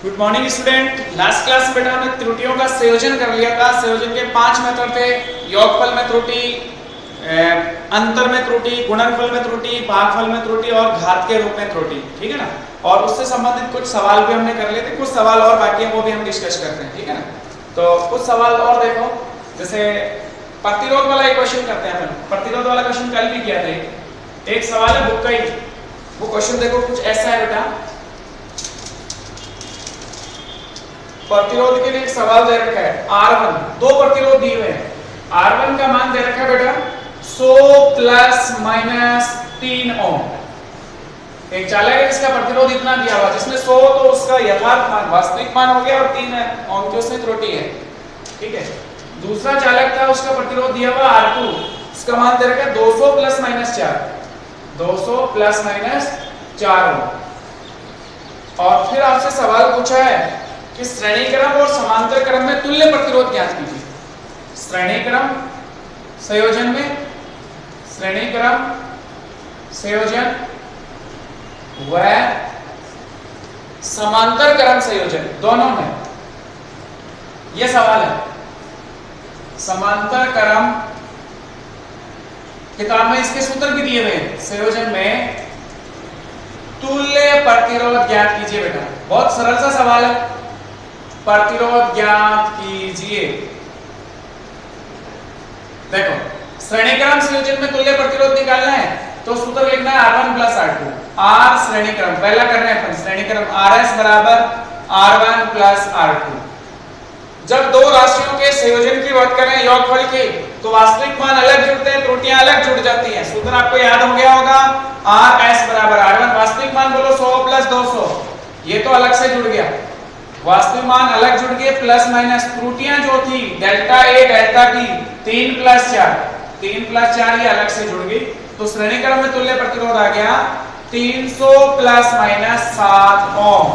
Good morning student. Last class में बेटा हमने त्रुटियों का संयोजन कर लिया था। संयोजन के 5 मेथड थे। योगफल में त्रुटि, अंतर में त्रुटि, गुणनफल में त्रुटि, भागफल में त्रुटि और घात के रूप में त्रुटि। ठीक है ना। और उससे संबंधित कुछ सवाल भी हमने कर लिए थे। कुछ सवाल और बाकी है, वो भी हम डिस्कस करते हैं। ठीक है ना। तो कुछ सवाल और देखो, जैसे प्रतिरोध वाला एक क्वेश्चन करते हैं अपन। प्रतिरोध वाला क्वेश्चन कल भी किया था। एक सवाल है बुक का ही, वो क्वेश्चन देखो कुछ ऐसा है बेटा। प्रतिरोध के लिए एक सवाल दे रखा है R1, दो प्रतिरोध दिए हुए हैं। R1 का मान दे रखा है बेटा 100 प्लस माइनस 3 ओम। एक चालक है जिसका प्रतिरोध इतना दिया हुआ, जिसमें 100 तो उसका यथार्थ मान वास्तविक मान हो गया और 3 ओम की उसमें त्रुटि है। ठीक है। दूसरा चालक था, उसका प्रतिरोध दिया हुआ R2, इसका मान दे रखा है 200 प्लस माइनस 4, 200 प्लस माइनस 4 ओम। और फिर आपसे सवाल पूछा है कि श्रेणी क्रम और समांतर क्रम में तुल्य प्रतिरोध ज्ञात कीजिए। श्रेणी क्रम संयोजन में, श्रेणी क्रम संयोजन व समांतर क्रम संयोजन दोनों में यह सवाल है। समांतर क्रम किताब में इसके सूत्र भी दिए हुए हैं। संयोजन में तुल्य प्रतिरोध ज्ञात कीजिए बेटा। बहुत सरल सा सवाल है। प्रतिरोध ज्ञात कीजिए। देखो, श्रेणीक्रम संयोजन में तुल्य प्रतिरोध निकालना है तो सूत्र लिखना है R1 प्लस R2। R श्रेणीक्रम पहला कर रहे हैं अपन। श्रेणीक्रम RS बराबर R1 प्लस R2। जब दो राशियों के संयोजन की बात करें योगफल की, तो वास्तविक मान अलग जुड़ते हैं, त्रुटियां अलग जुड़ जाती हैं। सूत्र आपको याद हो गया होगा, RS बराबर R1। वास्तविक मान बोलो 100 प्लस 200, ये तो अलग से जुड़ गया। वास्तविक मान अलग जुड़ गए, प्लस माइनस त्रुटियां जो थी delta A delta B 3 plus 4 ये अलग से जुड़ गई। तो श्रेणीक्रम में तुल्य प्रतिरोध आ गया 300 प्लस माइनस 7 ओम।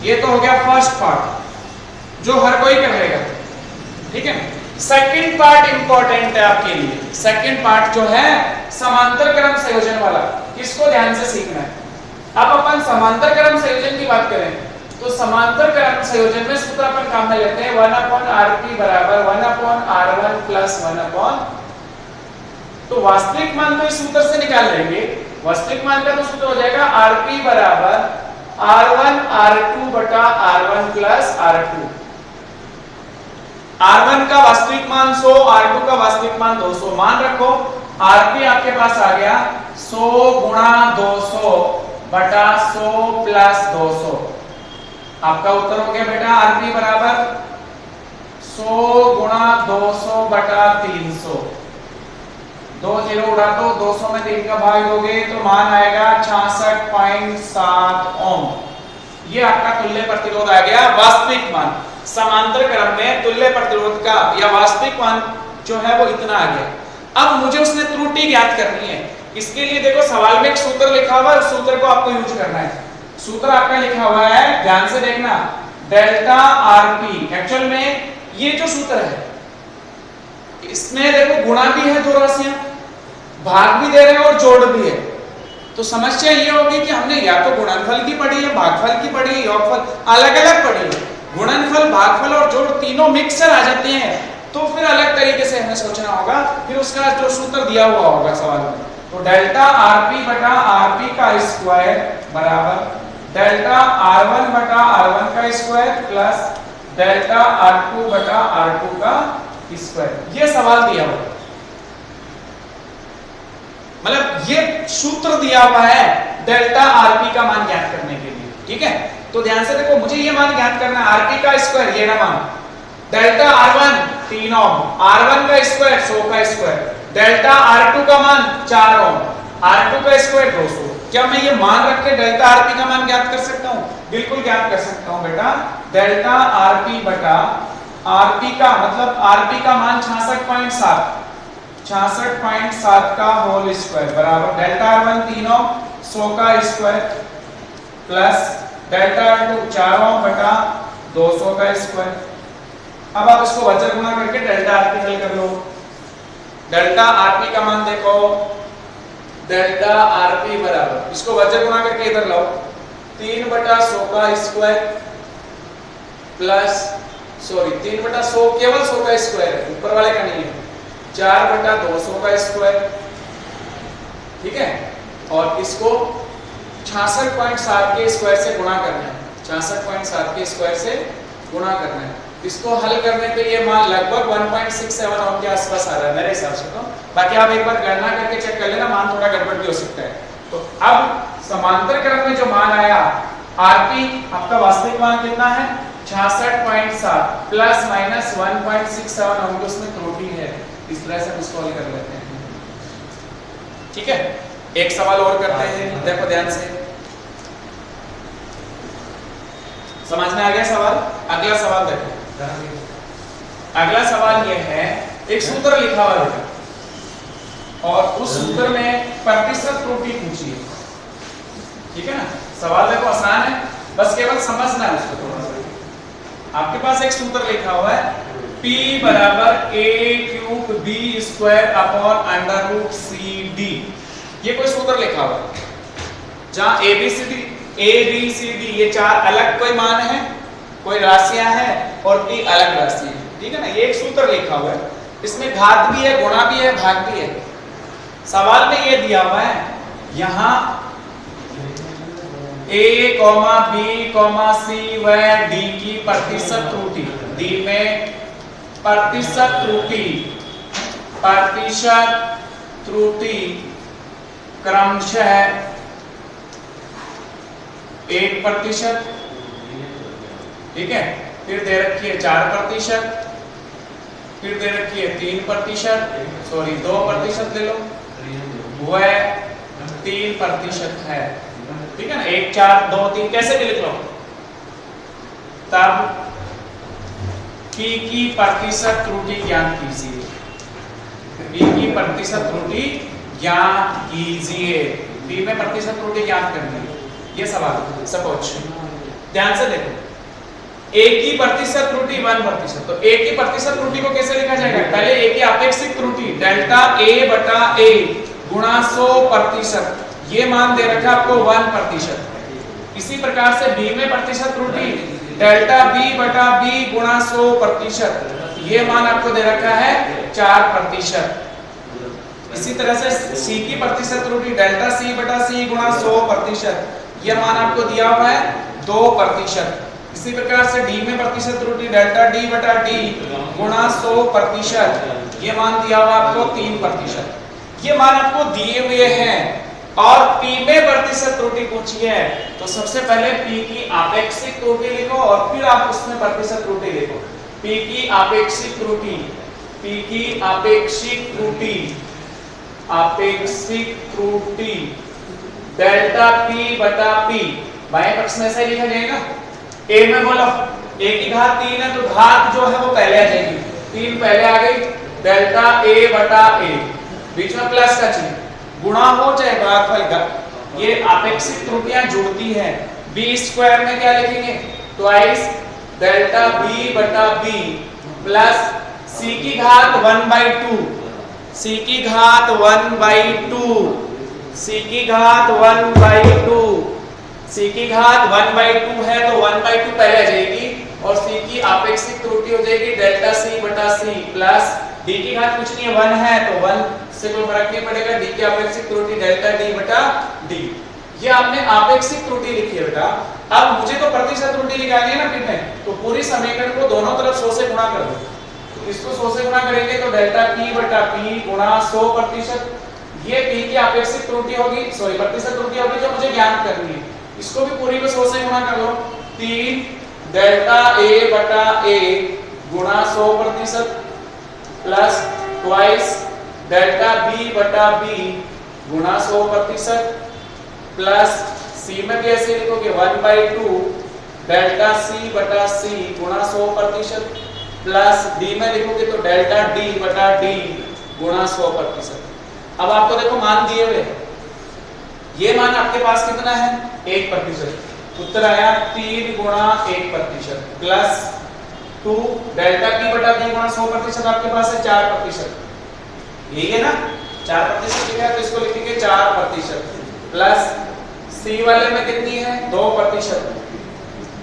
ये तो हो गया फर्स्ट पार्ट जो हर कोई कर लेगा। ठीक है। सेकंड पार्ट इंपॉर्टेंट है आपके लिए। सेकंड पार्ट जो है समांतर क्रम संयोजन वाला, इसको ध्यान से सीखना है। अब अपन समांतर क्रम संयोजन की बात करें तो समांतर क्रम संयोजन में सूत्र अपन काम में लेते हैं 1/Rp बराबर 1/R1 प्लस 1/। तो वास्तविक मान तो इस सूत्र से निकाल लेंगे। वास्तविक मान का तो सूत्र हो जाएगा Rp बराबर R1 R2 बटा R1 प्लस R2। R1 का वास्तविक मान 100, R2 का वास्तविक मान 200। मान रखो Rp आपके पास आ गया 100 गुणा 200 बटा 100 प्लस 200। आपका उत्तर हो गया बेटा Rp बराबर 100 गुणा 200 बटा 300। 2 0 उड़ा दो, 200 में 3 का भाग दोगे तो मान आएगा 66.7 ओम। ये आपका तुल्य प्रतिरोध आ गया। वास्तविक मान समांतर क्रम में तुल्य प्रतिरोध का या वास्तविक मान जो है वो इतना आ गया। अब मुझे उसने त्रुटि ज्ञात करनी है। इसके लिए देखो सवाल में एक सूत्र लिखा हुआ है, उस सूत्र को आपको यूज करना है। सूत्र आपका लिखा हुआ है, ध्यान से देखना, डेल्टा आरपी। एक्चुअल में ये जो सूत्र है इसमें देखो गुणा भी है दो राशियां, भाग भी दे रहे हैं और जोड़ भी है। तो समस्या ये होगी कि हमने या तो गुणनफल की पढ़ी है, भागफल की पढ़ी है, योगफल अलग अलग पढ़ी है। गुणनफल, भागफल और जोड़ तीनों मिक्सर आ जाते हैं, तो फिर अलग तरीके से हमें सोचना होगा। फिर उसका जो सूत्र दिया हुआ होगा सवाल में, तो डेल्टा आरपी बटा आरपी का स्क्वायर बराबर डेल्टा R1 बटा R1 का स्क्वायर प्लस डेल्टा R2 बटा R2 का स्क्वायर। ये सवाल दिया हुआ, मतलब ये सूत्र दिया हुआ है डेल्टा Rp का मान ज्ञात करने के लिए। ठीक है। तो ध्यान से देखो, मुझे ये मान ज्ञात करना है Rp का स्क्वायर, ये ना मान, डेल्टा R1 3 ओम, R1 का स्क्वायर 100 का स्क्वायर, डेल्टा R2 का मान 4 ओम, R2 का स्क्वायर 200। क्या मैं ये मान रख के डेल्टा Rp का मान ज्ञात कर सकता हूं? बिल्कुल ज्ञात कर सकता हूं बेटा। डेल्टा Rp बटा Rp का मतलब Rp का मान 66.7 का होल स्क्वायर बराबर डेल्टा R1 3 ओम 100 का स्क्वायर प्लस डेल्टा R2 4 ओम बटा 200 का स्क्वायर। अब आप इसको वजन गुणा करके डेल्टा Rp हल कर लो। डेल्टा Rp का मान देखो, डेल्टा Rp बराबर, इसको वजन गुणा करके इधर लाओ, 3/100 का स्क्वायर प्लस 3/100 केवल 100 का स्क्वायर है, ऊपर वाले का नहीं है, 4/200 का स्क्वायर, ठीक है। और इसको 66.7 के स्क्वायर से गुणा करना है, 66.7 के स्क्वायर से गुणा करना है। इसको हल करने पे ये मान लगभग 1.67 ओम के आसपास आ रहा है मेरे हिसाब से। तो बाकी आप एक बार गणना करके चेक कर लेना, मान थोड़ा गड़बड़ भी हो सकता है। तो अब समांतर क्रम में जो मान आया आरपी आपका वास्तविक मान कितना है 66.7 प्लस माइनस 1.67 ओम, उसमें त्रुटि है। इस तरह से हम इसको हल कर लेते हैं, ठीक है। एक सवाल और करते हैं, देखो ध्यान से, समझ में आ गया सवाल। अगला सवाल देखो, अगला सवाल यह है, एक सूत्र लिखा हुआ है और उस सूत्र में प्रतिशत त्रुटि पूछी है, ठीक है ना। सवाल देखो आसान है, बस केवल समझना है उसको थोड़ा सा। आपके पास एक सूत्र लिखा हुआ है P बराबर a³ b² ये कोई सूत्र लिखा हुआ है जहां ABCD ये चार अलग कोई मान है, कोई राशियां हैं और P अलग राशि है, ठीक है ना। ये एक सूत्र लिखा हुआ है, इसमें घात भी है, गुणा भी है, भाग भी है। सवाल में ये दिया हुआ है यहां A, B, C व D की प्रतिशत त्रुटि, D में प्रतिशत त्रुटि क्रमशः 1%, ठीक है, फिर दे रखी है 4%, फिर दे रखी है 3%, 2% ले लो, वह 3% है, ठीक है ना। 1, 4, 2, 3 कैसे भी लिख लो। तब P की प्रतिशत त्रुटि ज्ञात कीजिए, P की प्रतिशत त्रुटि ज्ञात कीजिए। P में प्रतिशत त्रुटि ज्ञात करनी है, ये सवाल। सपोज ध्यान से देखो, A की प्रतिशत त्रुटि 1%, तो A की प्रतिशत त्रुटि को कैसे लिखा जाएगा, पहले A की आपेक्षिक त्रुटि डेल्टा A/A गुणा 100%, ये मान दे रखा आपको 1%। इसी प्रकार से B में प्रतिशत त्रुटि डेल्टा B/B गुणा 100%, ये मान आपको दे रखा है 4%। इसी तरह से C की प्रतिशत त्रुटि डेल्टा C/C गुणा 100%, ये मान आपको दिया हुआ है 2%। इसी प्रकार से D में प्रतिशत त्रुटि डेल्टा D/D गुणा 100%, ये मान दिया हुआ आपको 3%। ये मान आपको दिए हुए हैं और P में प्रतिशत त्रुटि पूछी है, तो सबसे पहले P की आपेक्षिक त्रुटि लिखो और फिर आप उसमें प्रतिशत त्रुटि लिखो। P की आपेक्षिक त्रुटि, P की आपेक्षिक त्रुटि डेल्टा P/P, बाएं पक्ष में ऐसा ही लिखा जाएगा। A में बोलो A की घात 3 है, तो घात जो है वो पहले आ जाएगी, 3 पहले आ गई, डेल्टा A/A, बीच में प्लस का चिन्ह, गुणा हो चाहे भागफल का, ये आपेक्षिक त्रुटियां जुड़ती हैं। B² में क्या लिखेंगे, twice delta B/B plus C की घात 1/2, C की घात 1/2, C की घात 1/2, C की घात 1/2 है तो 1/2 पहले आ जाएगी और C की आपेक्षिक त्रुटि हो जाएगी डेल्टा C/C प्लस D की घात कुछ नहीं है 1 है तो 1 से कोई फर्क नहीं पड़ेगा, D की आपेक्षिक त्रुटि डेल्टा D/D। ये आपने आपेक्षिक त्रुटि लिखी है बेटा। अब मुझे तो प्रतिशत त्रुटि निकालनी है ना फिर में, तो पूरी समीकरण को दोनों तरफ 100 से गुणा कर दो। तो इसको 100 से गुणा करेंगे तो डेल्टा P/P गुणा 100%, ये P की आपेक्षिक त्रुटि होगी, प्रतिशत त्रुटि होगी जो मुझे ज्ञात करनी है। इसको भी पूरी को 100 से गुणा कर लो, 3 डेल्टा A/A गुणा 100% प्लस ट्वाइस डेल्टा B/B गुणा 100% प्लस C में भी ऐसे लिखोगे 1/2 डेल्टा C/C गुणा 100% प्लस D में लिखोगे तो डेल्टा D/D गुणा 100%। अब आपको देखो मान दिए हुए, ये मान आपके पास कितना है 1%, उत्तर आया 3 गुणा 1% प्लस 2 डेल्टा P/B गुणा 100% आपके पास है 4%, यही है ना 4% लिखा है तो इसको लिखेंगे 4% प्लस C वाले में कितनी है 2%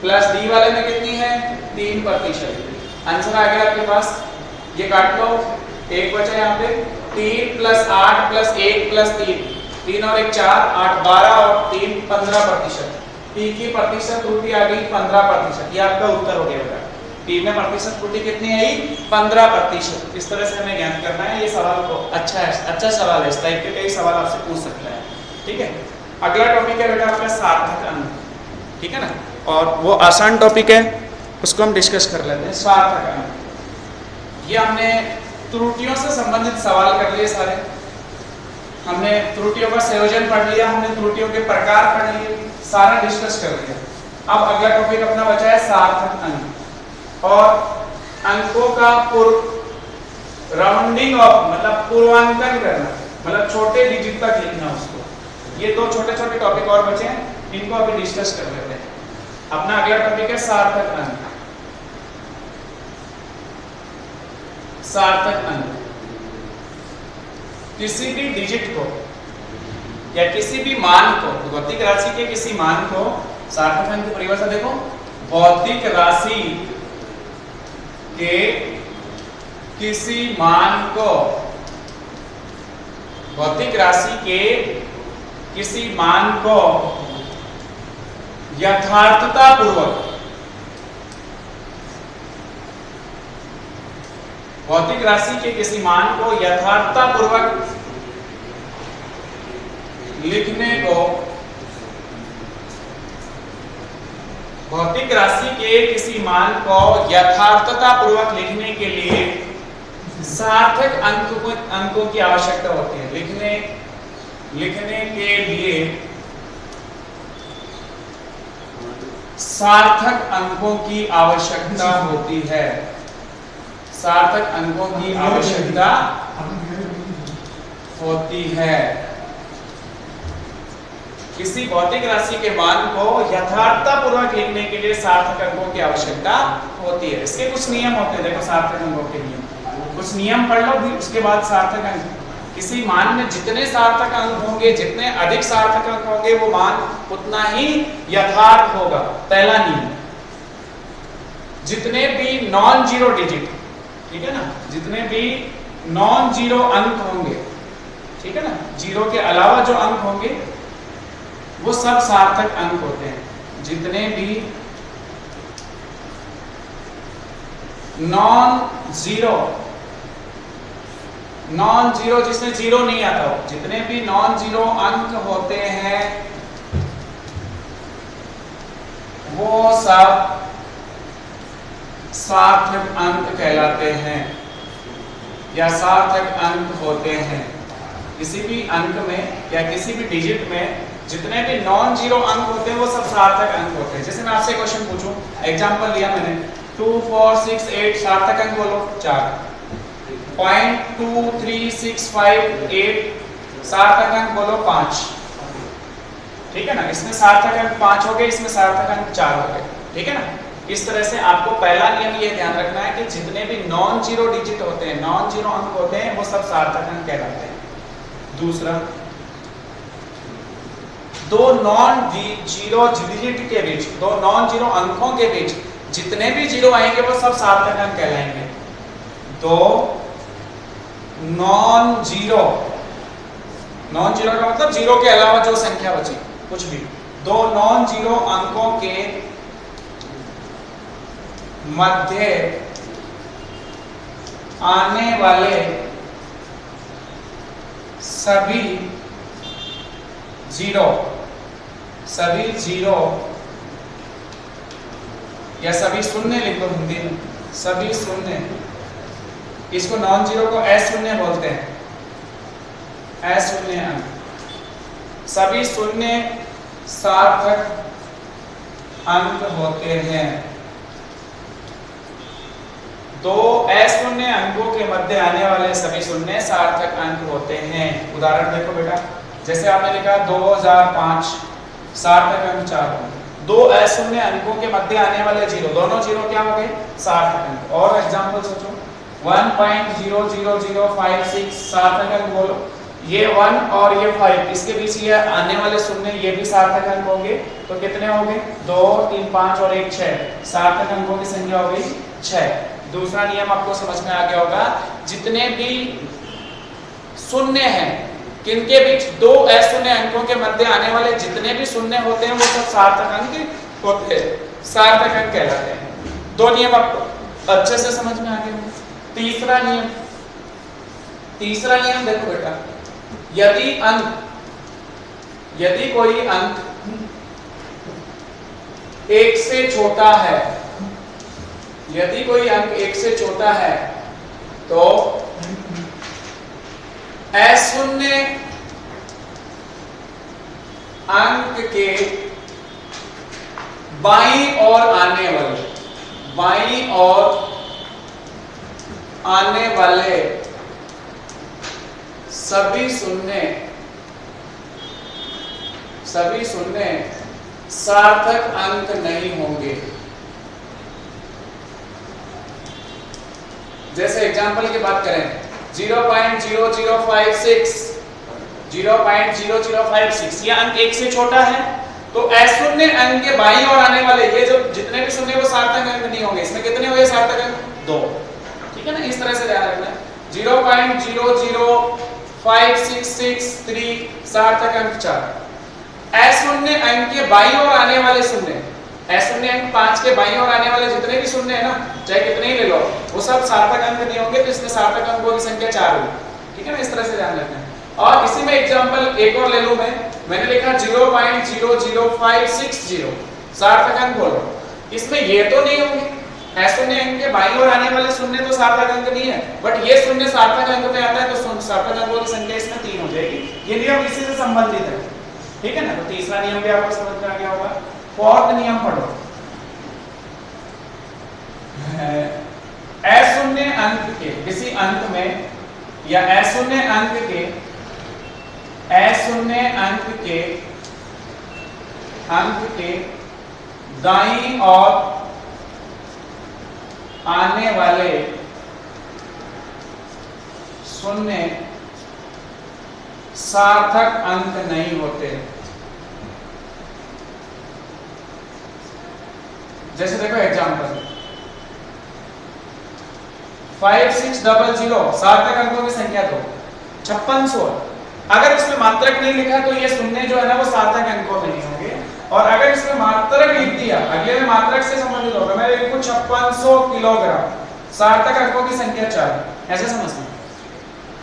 प्लस D वाले में कितनी है 3%। आंसर आ गया आपके पास, ये काट लो, एक बचा यहाँ पे 3 + 8 + 1 + 3, 3 और 1 4, 8 12 और 3 15%। पी की प्रतिशत त्रुटि आ गई 15%, ये आपका उत्तर हो गया बेटा। पी में प्रतिशत त्रुटि कितनी आई? 15%। इस तरह से हमें ज्ञात करना है। ये सवाल को अच्छा सवाल है, इस टाइप के कई सवाल आपसे पूछ सकता है, ठीक है। अगला टॉपिक है बेटा आपका सार्थक अंक, ठीक है ना, और वो आसान टॉपिक है, उसको हम डिस्कस कर लेते हैं। सार्थक अंक, ये हमने त्रुटियों से संबंधित सवाल कर लिए सारे, हमने त्रुटियों का संयोजन पढ़ लिया, हमने त्रुटियों के प्रकार पढ़ लिए, सारा डिस्कस कर लिया। अब अगला टॉपिक अपना बचा है सार्थक अंक, और अंकों का राउंडिंग ऑफ मतलब पूर्वांकन करना, मतलब छोटे डिजिट तक लिखना उसको। ये दो छोटे छोटे टॉपिक और बचे हैं, इनको अभी डिस्कस कर लेते हैं। अपना अगला टॉपिक है सार्थक अंक। सार्थक अंक किसी भी डिजिट को या किसी भी मान को, भौतिक राशि के किसी मान को, सार्थक अंक की परिभाषा देखो, भौतिक राशि के किसी मान को, भौतिक राशि के किसी मान को यथार्थता पूर्वक, भौतिक राशि के किसी मान को यथार्थता पूर्वक लिखने को, भौतिक राशि के किसी मान को यथार्थता पूर्वक लिखने के लिए सार्थक अंकों की आवश्यकता होती है। लिखने के लिए सार्थक अंकों की आवश्यकता होती है। सार्थक अंकों की आवश्यकता होती है। किसी भौतिक राशि के मान को यथार्थता पूर्वक लिखने के लिए सार्थक अंकों की आवश्यकता होती है। इसके कुछ नियम होते हैं, देखो सार्थक अंकों के नियम, कुछ नियम पढ़ लो, फिर उसके बाद सार्थक अंक। किसी मान में जितने सार्थक अंक होंगे, जितने अधिक सार्थक अंक होंगे, वो मान उतना ही यथार्थ होगा। पहला नियम, जितने भी नॉन जीरो डिजिट, ठीक है ना, जितने भी नॉन जीरो अंक होंगे, ठीक है ना, जीरो के अलावा जो अंक होंगे वो सब सार्थक अंक होते हैं। जितने भी नॉन जीरो जिसमें जीरो नहीं आता हो, जितने भी नॉन जीरो अंक होते हैं वो सब सार्थक अंक कहलाते हैं या सार्थक अंक होते हैं। किसी भी अंक में या किसी भी डिजिट में जितने भी नॉन जीरो अंक होते हैं वो सब सार्थक अंक होते हैं। जैसे मैं आपसे क्वेश्चन पूछूं, एग्जांपल लिया मैंने 2 4 6 8, सार्थक अंक बोलो 4, 0.2365 सार्थक अंक बोलो 5, ठीक है ना। इसमें सार्थक अंक 5 हो गए, इसमें सार्थक अंक 4 हो गए, ठीक है ना। इस तरह से आपको पहला नियम ये ध्यान रखना है कि जितने भी नॉन जीरो डिजिट होते हैं, नॉन जीरो अंक होते हैं, वो सब सार्थक अंक कहलाते हैं। दूसरा, दो नॉन जीरो डिजिट के बीच, दो नॉन जीरो अंकों के बीच जितने भी जीरो आएंगे वो सब सार्थक अंक कहलाएंगे। दो नॉन जीरो का मतलब जीरो के अलावा जो संख्या बची, कुछ भी, दो नॉन जीरो अंकों के मध्य आने वाले सभी जीरो या सभी शून्य लिखो हिंदी में, सभी शून्य, इसको नॉन जीरो को अशून्य बोलते हैं, अशून्य अंक, सभी शून्य सार्थक अंक होते हैं। दो अशून्य अंकों के मध्य आने वाले सभी शून्य सार्थक अंक होते हैं। उदाहरण देखो बेटा, जैसे आपने लिखा 2005, सार्थक अंक 4 होंगे। दो अशून्य अंकों के मध्य आने वाले जीरो, दोनों जीरो क्या हो गए? सार्थक अंक। और एग्जांपल सोचो, 1.00056 सार्थक अंक बोलो, ये 1 और ये 5, इसके बीच ये आने वाले शून्य ये भी सार्थक अंक होंगे। तो कितने होंगे? 2 3 5 और 1 6, सार्थक अंकों की संख्या हो गई 6। दूसरा नियम आपको समझ में आ गया होगा, जितने भी शून्य हैं, किनके बीच दो अशून्य अंकों के मध्य आने वाले जितने भी शून्य होते हैं वो सब सार्थक अंक होते हैं, सार्थक अंक कहलाते हैं। दो नियम आपको अच्छे से समझ में आ गए होंगे। तीसरा नियम देखो बेटा, यदि कोई अंक 1 से छोटा है, यदि कोई अंक 1 से छोटा है तो अशून्य अंक के बाईं ओर आने वाले सभी शून्य सार्थक अंक नहीं होंगे। जैसे एग्जांपल की बात करें, 0.0056 यह अंक 1 से छोटा है, तो अशून्य अंक के बाईं ओर आने वाले ये जो जितने भी शून्य वो सार्थक अंक नहीं होंगे। इसमें कितने हुए सार्थक अंक? 2। ठीक है ना, इस तरह से ध्यान रखना है। 0.00563 सार्थक अंक 4। अशून्य अंक के बाईं ओर आने वाले शून्य, अशून्य अंक 5 के बाईं ओर आने वाले जितने भी शून्य है ना, चाहे कितने ही ले लो, वो सब सार्थक अंक नहीं होंगे, तो इसमें सार्थक अंकों की संख्या 4 होगी। ठीक है ना, इस तरह से ध्यान रखना है। और इसी में एग्जांपल एक और ले लूं मैंने लिखा 0.00560 सार्थक अंक बोलो। इसमें ये तो नहीं होंगे, अशून्य अंक के बाईं ओर आने वाले शून्य तो सार्थक अंक नहीं है, बट ये शून्य सार्थक अंक में आता है, तो सार्थक अंकों की संख्या इसमें 3 हो जाएगी। ये नियम इसी से संबंधित है। ठीक है ना, तो तीसरा नियम भी आपको समझ में आ गया होगा। फोर्थ नियम पढ़ो, अशून्य अंक के किसी अंक में या अशून्य अंक के दाईं ओर आने वाले शून्य सार्थक अंक नहीं होते। जैसे देखो एग्जांपल 5600 सार्थक अंकों की संख्या तो 5600। अगर इसमें मात्रक नहीं लिखा तो ये शून्य जो है ना वो सार्थक अंकों में नहीं होंगे, और अगर इसमें मात्रक लिख दिया, अगले में मात्रक से संबंधित होगा, मैं लिखूं 5600 किलोग्राम, सार्थक अंकों की संख्या 4। ऐसे समझना,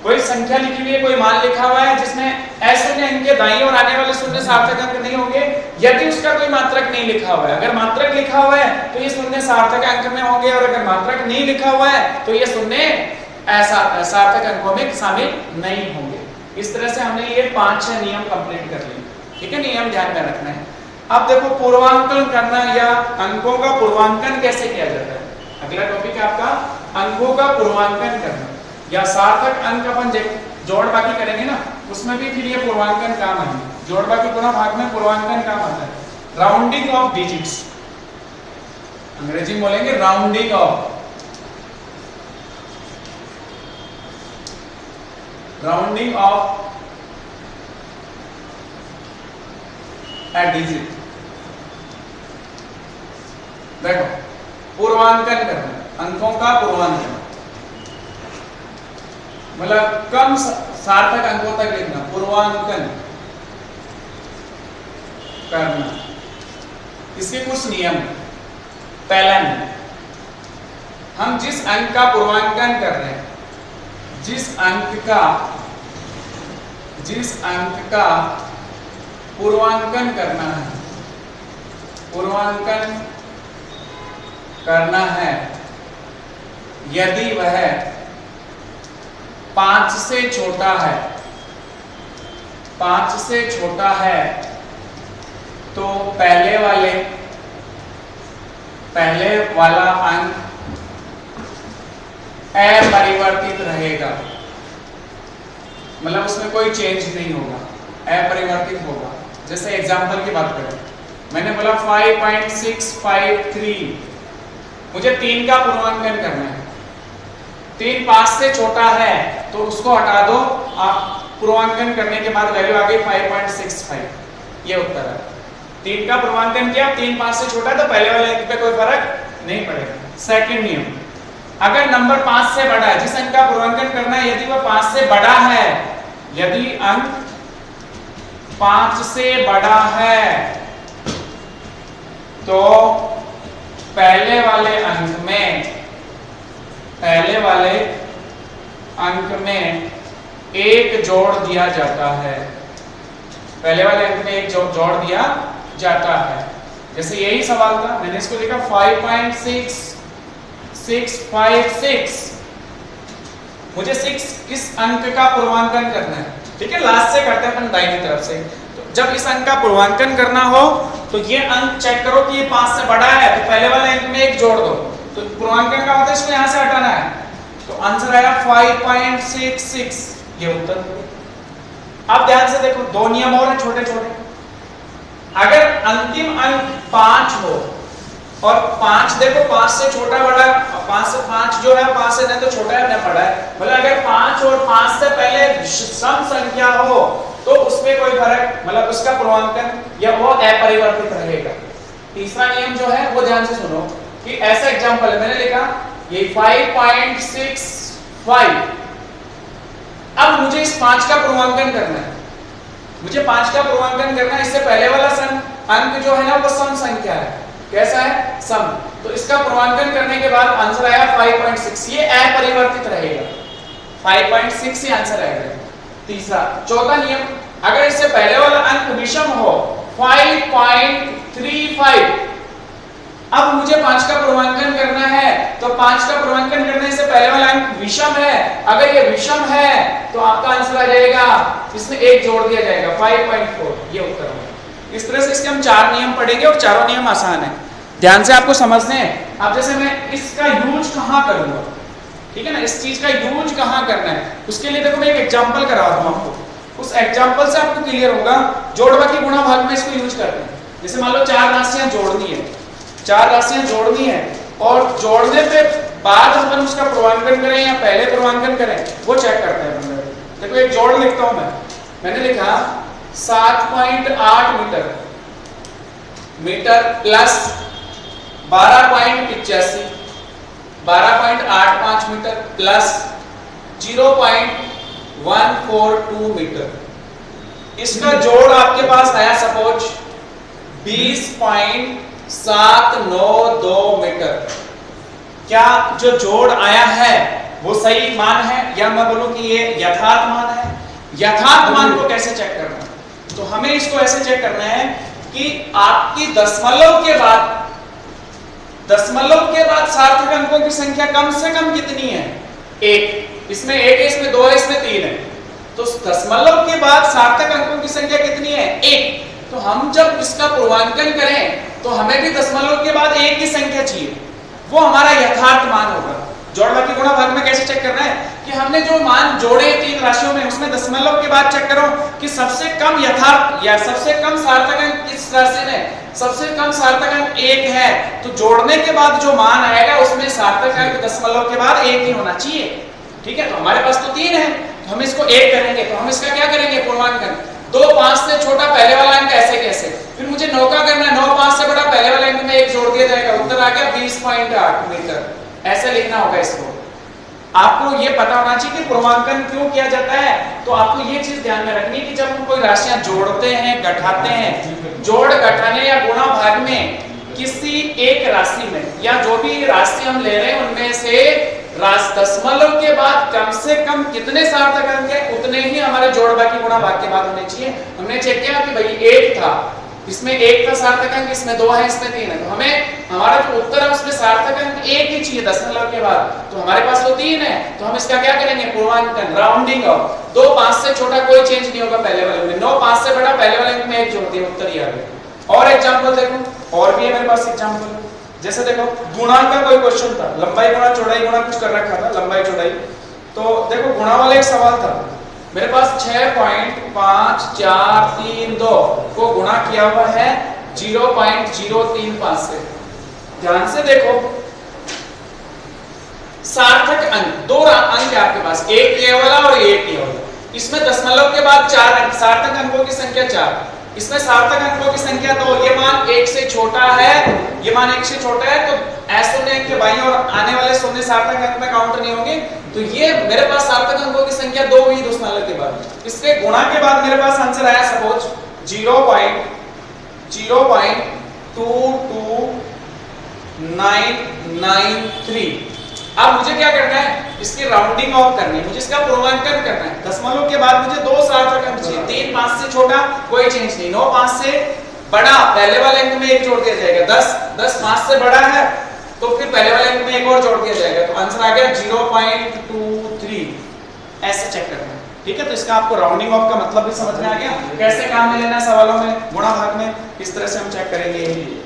कोई संख्या लिखी हुई है, कोई मान लिखा हुआ है जिसमें अशून्य अंक के दाईं ओर आने वाले शून्य सार्थक अंक नहीं होंगे, यदि उसका कोई मात्रक नहीं लिखा हुआ है। अगर मात्रक लिखा हुआ है तो ये शून्य सार्थक अंक में होंगे, और अगर मात्रक नहीं लिखा हुआ है तो ये शून्य सार्थक अंकों में शामिल नहीं होंगे। इस तरह से हमने ये 5-6 नियम कंप्लीट कर लिए। ठीक है, नियम ध्यान में रखना है। अब देखो पूर्वांकन करना या अंकों का पूर्वांकन कैसे किया जाता है। अगला टॉपिक है आपका अंकों का पूर्वांकन करना, या सार्थक अंक अपन जोड़ बाकी करेंगे ना, उसमें भी फिर ये पूर्वांकन काम है। जोड़ बाकी पूरा भाग में पूर्वांकन काम आता है। राउंडिंग ऑफ डिजिट्स, अंग्रेजी में बोलेंगे राउंडिंग ऑफ ए डिजिट। देखो पूर्वांकन करना, अंकों का पूर्वांकन मतलब कम सार्थक अंकों तक लिखना, पूर्वांकन करना। इसके कुछ नियम। पहला नियम, हम जिस अंक का पूर्वांकन कर रहे हैं, जिस अंक का पूर्वांकन करना है, यदि वह 5 से छोटा है तो पहले वाला अंक अपरिवर्तित रहेगा, मतलब उसमें कोई चेंज नहीं होगा, अपरिवर्तित होगा। जैसे एग्जांपल की बात करें, मैंने बोला 5.653, मुझे 3 का पूर्वांकन करना है। 3 5 से छोटा है तो उसको हटा दो, आप पूर्वांकन करने के बाद वैल्यू आ गई 5.65, ये उत्तर है। 3 का पूर्वांकन किया, 3 5 से छोटा है तो पहले वाले अंक पे कोई फर्क नहीं पड़ेगा। सेकंड नियम, अगर नंबर 5 से बड़ा है, जिस अंक का पूर्वांकन करना है यदि वह 5 से बड़ा है, यदि अंक 5 से बड़ा है तो पहले वाले अंक में एक जोड़ दिया जाता है। पहले वाले अंक में एक जोड़ दिया जाता है। जैसे यही सवाल था, मैंने इसको लिखा 5.6656, मुझे 6 इस अंक का पूर्वांकन करना है। ठीक है, लास्ट से करते हैं अपन दाहिनी तरफ से। तो जब इस अंक का पूर्वांकन करना हो तो ये अंक चेक करो कि ये 5 से बड़ा है, तो पहले वाले अंक में एक जोड़ दो। तो पूर्वांकन का मतलब इसको यहां से हटाना है, तो आंसर आया 5.66, ये उत्तर। अब ध्यान से देखो, दो नियम और हैं छोटे छोटे। अगर अंतिम अंक 5 हो और 5 देखो 5 से छोटा बड़ा, 5 जो है 5 से नहीं तो छोटा है ना बड़ा है, मतलब अगर 5 और 5 से पहले सम संख्या हो तो उसमें कोई फर्क, मतलब उसका पूर्वांकन या वो अपरिवर्तित रहेगा। तीसरा नियम जो है वो ध्यान से सुनो कि ऐसा एग्जांपल है, मैंने लिखा ये 5.65, अब मुझे इस 5 का पूर्वांकन करना है, मुझे 5 का पूर्वांकन करना है। इससे पहले वाला अंक जो है ना वो सम संख्या है। कैसा है? सम। तो इसका पूर्वांकन करने के बाद आंसर आया 5.6, ये अपरिवर्तित रहेगा, 5.6 ही आंसर आएगा। तीसरा, चौथा नियम, अगर इससे पहले वाला अंक विषम हो 5.35, अब मुझे 5 का पूर्वांकन करना है, तो 5 का पूर्वांकन करने से पहले वाला अंक विषम है, अगर ये विषम है तो आपका आंसर आ जाएगा, इसमें एक जोड़ दिया जाएगा 5.4, ये उत्तर होगा। इस तरह से इसके हम 4 नियम पढ़ेंगे और चारों नियम आसान है, ध्यान से आपको समझने हैं। अब जैसे मैं इसका यूज कहां करूंगा, ठीक है ना, इस चीज का यूज कहां करना है, उसके लिए देखो मैं एक एग्जांपल कराता हूं आपको, उस एग्जांपल से आपको क्लियर होगा। जोड़ बाकी गुणा भाग में इसको यूज करते हैं। जैसे मान लो 4 राशियां जोड़नी है, 4 राशियां जोड़नी है और जोड़ने पे बाद हम उसका पूर्वांकन करें या पहले पूर्वांकन करें वो चेक करते हैं। देखो एक जोड़ लिखता हूं मैंने लिखा 7.8 metre plus 12.85, 12.85 metre plus 0.142 metre. इसका जोड़ आपके पास आया सपोज 20.792 मीटर। क्या जो जोड़ आया है वो सही मान है या मैं बोलूं कि ये यथार्थ मान है? यथार्थ मान को कैसे चेक करना है? तो हमें इसको ऐसे चेक करना है कि आपकी दशमलव के बाद सार्थक अंकों की संख्या कम से कम कितनी है? 1। इसमें 1 है, इसमें 2 है, इसमें 3 है। तो दशमलव के बाद सार्थक अंकों की संख्या कितनी है? 1। तो हम जब इसका पूर्वांकन करें तो हमें भी दशमलव के बाद 1 की संख्या चाहिए, वो हमारा यथार्थ मान होगा। जोड़ बाकी गुणा भाग में कैसे चेक करना है कि हमने जो मान जोड़े 3 राशियों में उसमें दशमलव के बाद चेक करो कि सबसे कम यथार्थ या सबसे कम सार्थक अंक किस राशि में, सबसे कम सार्थक अंक 1 है, तो जोड़ने के बाद जो मान आएगा उसमें सार्थक अंक दशमलव के बाद 1 ही होना चाहिए। ठीक है, तो हमारे पास तो 3 है, तो हम इसको 1 करेंगे, तो हम इसका क्या करेंगे पूर्वांकन? 2 5 से छोटा पहले वाला अंक ऐसे कैसे, फिर मुझे 9 का करना है, 9 5 से बड़ा पहले वाले अंक में 1 जोड़ दिया जाएगा, उत्तर आ गया 20.8 मीटर। ऐसे लिखना होगा इसको। आपको ये पता होना चाहिए कि पूर्वांकन क्यों किया जाता है। तो आपको ये चीज ध्यान में रखनी है कि जब हम कोई राशियां जोड़ते हैं, घटाते हैं, जोड़ घटाने या गुणा भाग में किसी एक राशि में या जो भी राशि हम ले रहे हैं उनमें से दशमलव के बाद कम से कम कितने सार्थक अंक है उतने ही हमारे जोड़ बाकी गुणा भाग के बाद होने चाहिए। हमने चेक किया कि भाई 1 था, इसमें 1 का सार्थक अंक, इसमें 2 है, इसमें 3 है, तो हमें हमारा जो उत्तर है उसमें सार्थक अंक 1 ही चाहिए दशमलव के बाद, तो हमारे पास वो 3 है, तो हम इसका क्या करेंगे पूर्वांकन, राउंडिंग ऑफ। 2 5 से छोटा कोई चेंज नहीं होगा पहले वाले में, 9 5 से बड़ा पहले वाले अंक में 1 जोड़ दिया, उत्तर ही आ गया। और एग्जांपल देखो, और भी है मेरे पास एग्जांपल। जैसे देखो गुणा का कोई क्वेश्चन था, लंबाई गुणा चौड़ाई गुणा कुछ कर रखा था, लंबाई चौड़ाई। तो देखो गुणा वाला एक सवाल था, मेरे पास 6.5432 को गुणा किया हुआ है 0.035 से। ध्यान से देखो सार्थक अंक 2 अंक है आपके पास, एक ये वाला और एक ये वाला। इसमें दशमलव के बाद 4 अंक, सार्थक अंकों की संख्या 4, इसमें सार्थक अंकों की संख्या 2, ये मान 1 से छोटा है, ये मान 1 से छोटा है, तो अशून्य अंक के बाईं ओर आने वाले शून्य सार्थक अंक में काउंट नहीं होंगे, तो ये मेरे पास सार्थक अंकों की संख्या 2 हुई दशमलव के बाद। इसके गुणा के बाद मेरे पास आंसर आया सपोज 0.02993। अब मुझे क्या करना है, इसकी राउंडिंग ऑफ करनी है, मुझे इसका पूर्वांकन करना है। दशमलव के बाद मुझे 2 सार्थक अंक चाहिए, 3 5 से छोटा कोई चेंज नहीं, 9 5 से बड़ा पहले वाले अंक में 1 जोड़ दिया जाएगा, 10 5 से बड़ा है तो फिर पहले वाले अंक में 1 और जोड़ दिया जाएगा, तो आंसर आ गया 0.23। ऐसे चेक करना है, ठीक है। तो इसका आपको राउंडिंग ऑफ का मतलब भी समझ में आ गया, कैसे काम में लेना सवालों में, गुणा भाग में किस तरह से हम चेक करेंगे,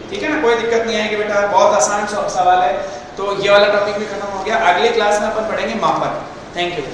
ठीक है ना। कोई दिक्कत नहीं आएगी बेटा, बहुत आसान सवाल है। तो ये वाला टॉपिक भी खत्म हो गया, अगली क्लास में अपन पढ़ेंगे मापन। Thank you.